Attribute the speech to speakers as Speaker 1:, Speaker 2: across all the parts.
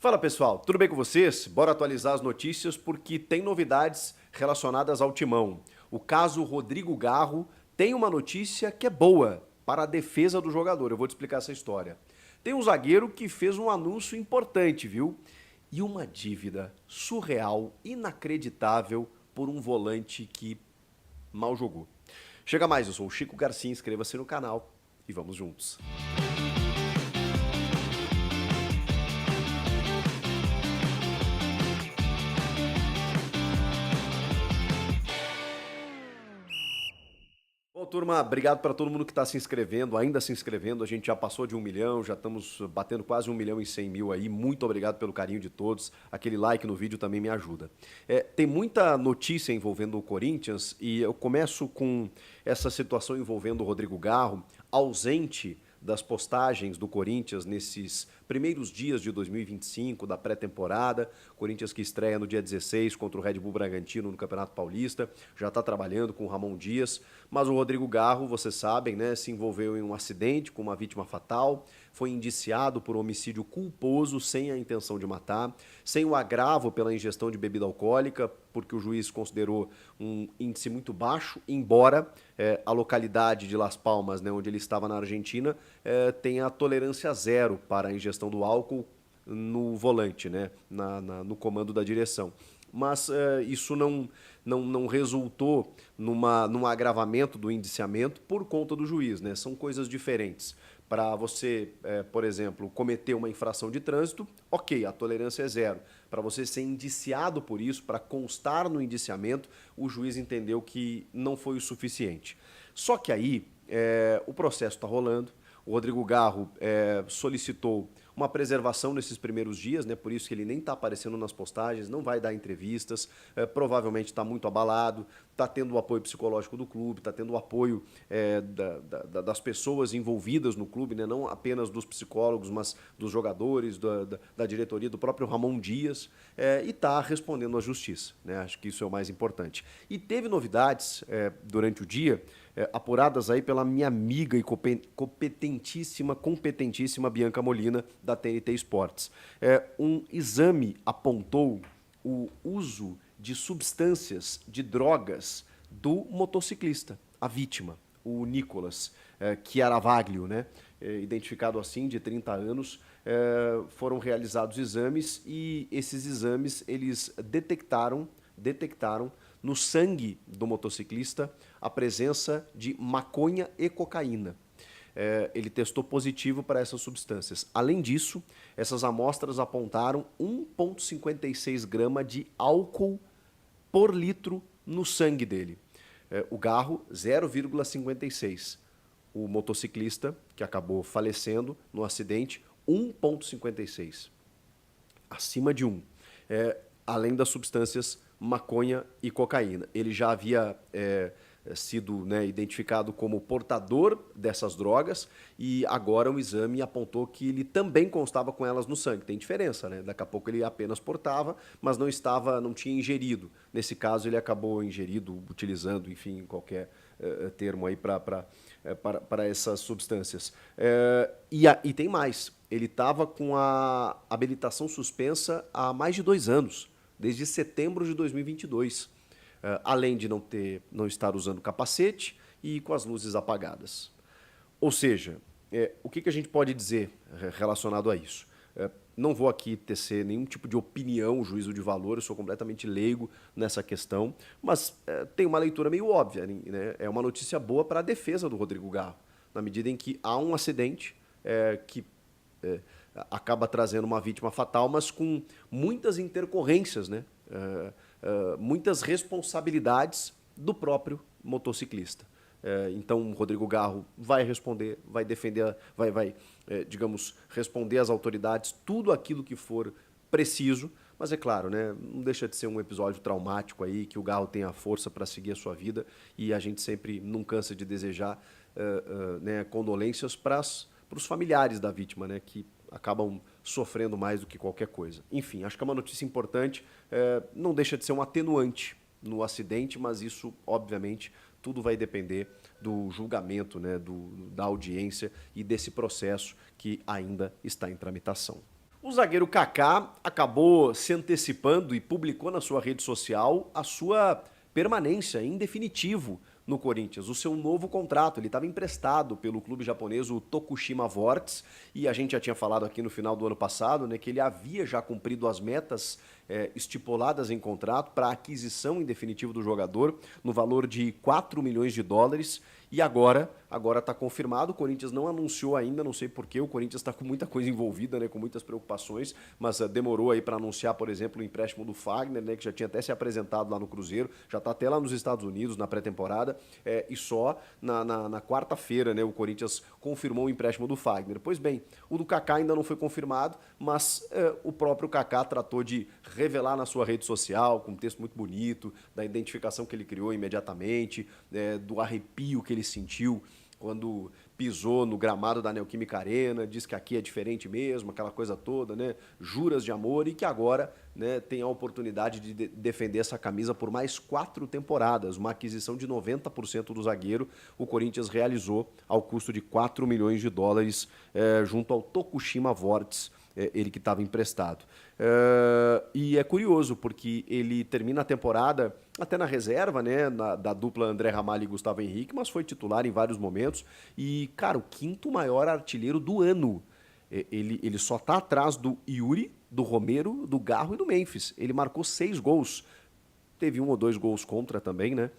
Speaker 1: Fala pessoal, tudo bem com vocês? Bora atualizar as notícias porque tem novidades relacionadas ao Timão. O caso Rodrigo Garro tem uma notícia que é boa para a defesa do jogador. Eu vou te explicar essa história. Tem um zagueiro que fez um anúncio importante, viu? E uma dívida surreal, inacreditável por um volante que mal jogou. Chega mais, eu sou o Chico Garcia, inscreva-se no canal e vamos juntos. Bom, turma, obrigado para todo mundo que está se inscrevendo, ainda se inscrevendo. A gente já passou de 1 milhão, já estamos batendo quase 1.100.000 aí. Muito obrigado pelo carinho de todos. Aquele like no vídeo também me ajuda. Tem muita notícia envolvendo o Corinthians e eu começo com essa situação envolvendo o Rodrigo Garro, ausente das postagens do Corinthians nesses primeiros dias de 2025, da pré-temporada. Corinthians que estreia no dia 16 contra o Red Bull Bragantino no Campeonato Paulista, já está trabalhando com o Ramon Dias, mas o Rodrigo Garro, vocês sabem, né, se envolveu em um acidente com uma vítima fatal, foi indiciado por homicídio culposo sem a intenção de matar, sem o agravo pela ingestão de bebida alcoólica, porque o juiz considerou um índice muito baixo, embora a localidade de Las Palmas, né, onde ele estava na Argentina, tenha tolerância zero para a ingestão do álcool no volante, né, no comando da direção. Mas isso não resultou num agravamento do indiciamento por conta do juiz, né? São coisas diferentes. Para você, por exemplo, cometer uma infração de trânsito, ok, a tolerância é zero. Para você ser indiciado por isso, para constar no indiciamento, o juiz entendeu que não foi o suficiente. Só que aí o processo está rolando, o Rodrigo Garro solicitou uma preservação nesses primeiros dias, né? Por isso que ele nem está aparecendo nas postagens, não vai dar entrevistas, provavelmente está muito abalado, está tendo o apoio psicológico do clube, está tendo o apoio das pessoas envolvidas no clube, né? Não apenas dos psicólogos, mas dos jogadores, da diretoria, do próprio Ramon Dias, e está respondendo à justiça, né? Acho que isso é o mais importante. E teve novidades durante o dia, apuradas aí pela minha amiga e competentíssima Bianca Molina, da TNT Esportes. Um exame apontou o uso de substâncias, de drogas, do motociclista, a vítima, o Nicolas Chiaravaglio, né? Identificado assim, de 30 anos, foram realizados exames e esses exames eles detectaram no sangue do motociclista a presença de maconha e cocaína. Ele testou positivo para essas substâncias. Além disso, essas amostras apontaram 1,56 grama de álcool por litro no sangue dele. O Garro, 0,56. O motociclista, que acabou falecendo no acidente, 1,56. Acima de 1. Além das substâncias maconha e cocaína. Ele já havia sido, né, identificado como portador dessas drogas e agora o exame apontou que ele também constava com elas no sangue. Tem diferença, né? Daqui a pouco ele apenas portava, mas não tinha ingerido. Nesse caso ele acabou ingerido, utilizando, enfim, qualquer termo aí para essas substâncias. E tem mais, ele estava com a habilitação suspensa há mais de 2 anos, desde setembro de 2022. Além de não estar usando capacete e com as luzes apagadas. Ou seja, o que a gente pode dizer relacionado a isso? Não vou aqui tecer nenhum tipo de opinião, juízo de valor, eu sou completamente leigo nessa questão, mas tem uma leitura meio óbvia, né? É uma notícia boa para a defesa do Rodrigo Garro, na medida em que há um acidente que acaba trazendo uma vítima fatal, mas com muitas intercorrências, né? Muitas responsabilidades do próprio motociclista. Então, o Rodrigo Garro vai responder, vai defender, digamos, responder às autoridades tudo aquilo que for preciso, mas é claro, né, não deixa de ser um episódio traumático aí, que o Garro tenha força para seguir a sua vida e a gente sempre não cansa de desejar né, condolências para os familiares da vítima, né, que acabam sofrendo mais do que qualquer coisa. Enfim, acho que é uma notícia importante, não deixa de ser um atenuante no acidente, mas isso, obviamente, tudo vai depender do julgamento, né, da audiência e desse processo que ainda está em tramitação. O zagueiro Kaká acabou se antecipando e publicou na sua rede social a sua permanência em definitivo no Corinthians, o seu novo contrato. Ele estava emprestado pelo clube japonês, o Tokushima Vortis, e a gente já tinha falado aqui no final do ano passado, né, que ele havia já cumprido as metas estipuladas em contrato para a aquisição em definitivo do jogador no valor de 4 milhões de dólares. E agora está confirmado. O Corinthians não anunciou ainda, não sei porquê. O Corinthians está com muita coisa envolvida, né, com muitas preocupações, mas demorou aí para anunciar, por exemplo, o empréstimo do Fagner, né, que já tinha até se apresentado lá no Cruzeiro, já está até lá nos Estados Unidos na pré-temporada, e só na quarta-feira, né, o Corinthians confirmou o empréstimo do Fagner. Pois bem, o do Kaká ainda não foi confirmado, mas o próprio Kaká tratou de revelar na sua rede social, com um texto muito bonito, da identificação que ele criou imediatamente, do arrepio que ele sentiu quando pisou no gramado da Neoquímica Arena, diz que aqui é diferente mesmo, aquela coisa toda, né? Juras de amor, e que agora, né, tem a oportunidade de defender essa camisa por mais 4 temporadas, uma aquisição de 90% do zagueiro. O Corinthians realizou ao custo de 4 milhões de dólares junto ao Tokushima Vortis, ele que estava emprestado. E é curioso, porque ele termina a temporada até na reserva, né, da dupla André Ramalho e Gustavo Henrique, mas foi titular em vários momentos. E, cara, o 5º maior artilheiro do ano. Ele só está atrás do Yuri, do Romero, do Garro e do Memphis. Ele marcou 6 gols. Teve 1 ou 2 gols contra também, né?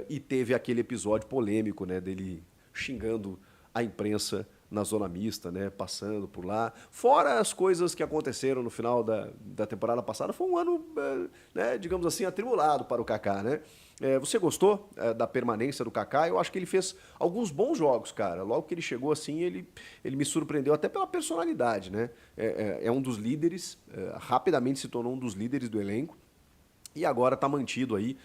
Speaker 1: E teve aquele episódio polêmico, né, dele xingando a imprensa na zona mista, né, passando por lá. Fora as coisas que aconteceram no final da temporada passada, foi um ano, né, digamos assim, atribulado para o Kaká, né? Você gostou da permanência do Kaká? Eu acho que ele fez alguns bons jogos, cara. Logo que ele chegou assim, ele me surpreendeu até pela personalidade, né? É um dos líderes, rapidamente se tornou um dos líderes do elenco. E agora está mantido aí.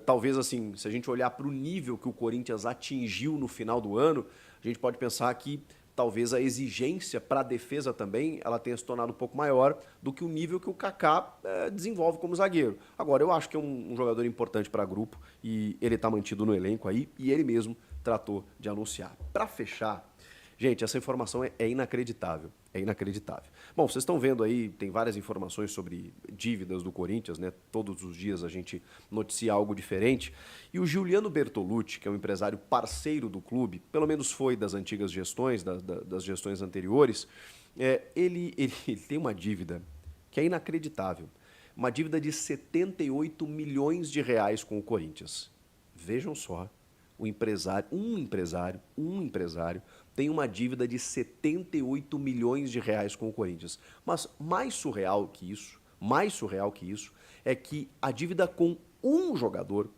Speaker 1: Talvez assim, se a gente olhar para o nível que o Corinthians atingiu no final do ano, a gente pode pensar que talvez a exigência para a defesa também ela tenha se tornado um pouco maior do que o nível que o Kaká desenvolve como zagueiro. Agora, eu acho que é um jogador importante para grupo e ele está mantido no elenco aí, e ele mesmo tratou de anunciar. Para fechar, gente, essa informação é inacreditável. É inacreditável. Bom, vocês estão vendo aí, tem várias informações sobre dívidas do Corinthians, né? Todos os dias a gente noticia algo diferente. E o Giuliano Bertolucci, que é um empresário parceiro do clube, pelo menos foi das antigas gestões, das gestões anteriores, ele tem uma dívida que é inacreditável. Uma dívida de 78 milhões de reais com o Corinthians. Vejam só. Um empresário tem uma dívida de 78 milhões de reais com o Corinthians. Mas mais surreal que isso, é que a dívida com um jogador,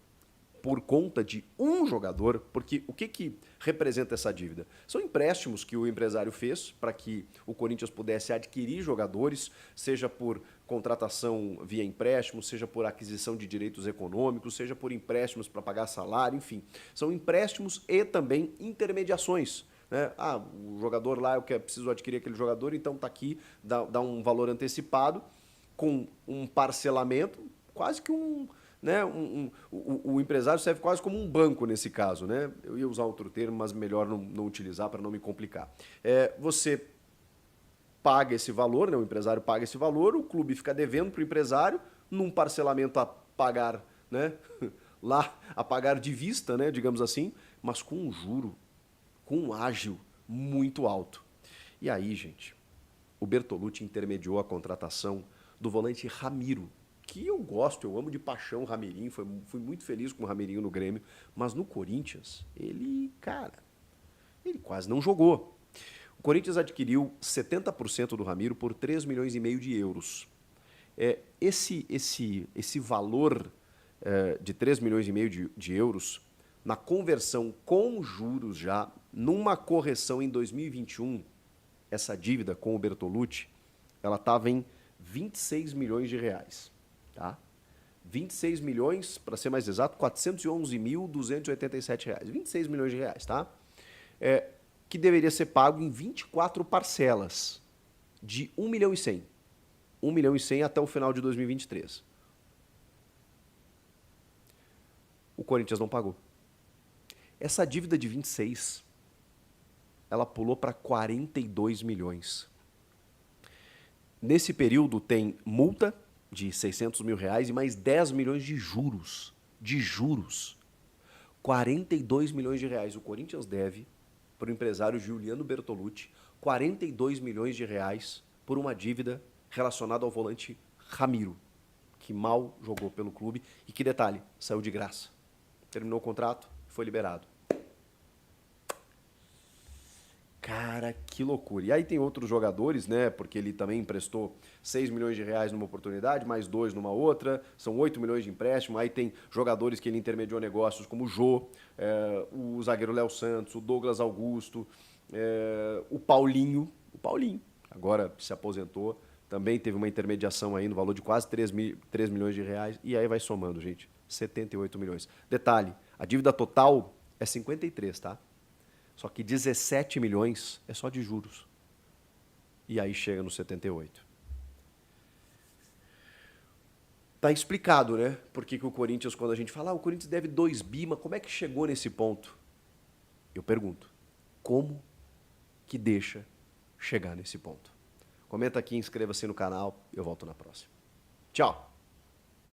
Speaker 1: por conta de um jogador, porque o que representa essa dívida? São empréstimos que o empresário fez para que o Corinthians pudesse adquirir jogadores, seja por contratação via empréstimo, seja por aquisição de direitos econômicos, seja por empréstimos para pagar salário, enfim. São empréstimos e também intermediações. Né? O jogador lá, eu preciso adquirir aquele jogador, então está aqui, dá um valor antecipado, com um parcelamento, quase que né, o empresário serve quase como um banco nesse caso, né? Eu ia usar outro termo, mas melhor não utilizar para não me complicar. Você paga esse valor, né, o empresário paga esse valor, o clube fica devendo para o empresário, num parcelamento a pagar, né, lá, a pagar de vista, né, digamos assim, mas com um juro, com um ágio muito alto. E aí, gente, o Bertolucci intermediou a contratação do volante Ramiro, que eu gosto, eu amo de paixão o Ramirinho, fui muito feliz com o Ramirinho no Grêmio, mas no Corinthians, ele quase não jogou. O Corinthians adquiriu 70% do Ramiro por 3 milhões e meio de euros. Esse valor de 3 milhões e meio de euros, na conversão com juros já, numa correção em 2021, essa dívida com o Bertolucci, ela estava em 26 milhões de reais. Tá? 26 milhões, para ser mais exato, 411.287 reais. 26 milhões de reais, tá? Que deveria ser pago em 24 parcelas de 1 milhão e 100. 1 milhão e 100 até o final de 2023. O Corinthians não pagou. Essa dívida de 26, ela pulou para 42 milhões. Nesse período tem multa de R$ 600 mil e mais 10 milhões de juros. De juros. R$ 42 milhões. O Corinthians deve para o empresário Giuliano Bertolucci R$ 42 milhões por uma dívida relacionada ao volante Ramiro, que mal jogou pelo clube e que, detalhe, saiu de graça. Terminou o contrato, foi liberado. Cara, que loucura. E aí tem outros jogadores, né? Porque ele também emprestou R$ 6 milhões numa oportunidade, mais 2 numa outra, são 8 milhões de empréstimo. Aí tem jogadores que ele intermediou negócios, como o Jô, o zagueiro Léo Santos, o Douglas Augusto, o Paulinho, agora se aposentou, também teve uma intermediação aí no valor de quase 3 milhões de reais, e aí vai somando, gente, 78 milhões. Detalhe, a dívida total é 53, tá? Só que 17 milhões é só de juros. E aí chega no 78. Tá explicado, né? Por que o Corinthians, quando a gente fala, o Corinthians deve 2 bi, mas como é que chegou nesse ponto? Eu pergunto, como que deixa chegar nesse ponto? Comenta aqui, inscreva-se no canal, eu volto na próxima. Tchau!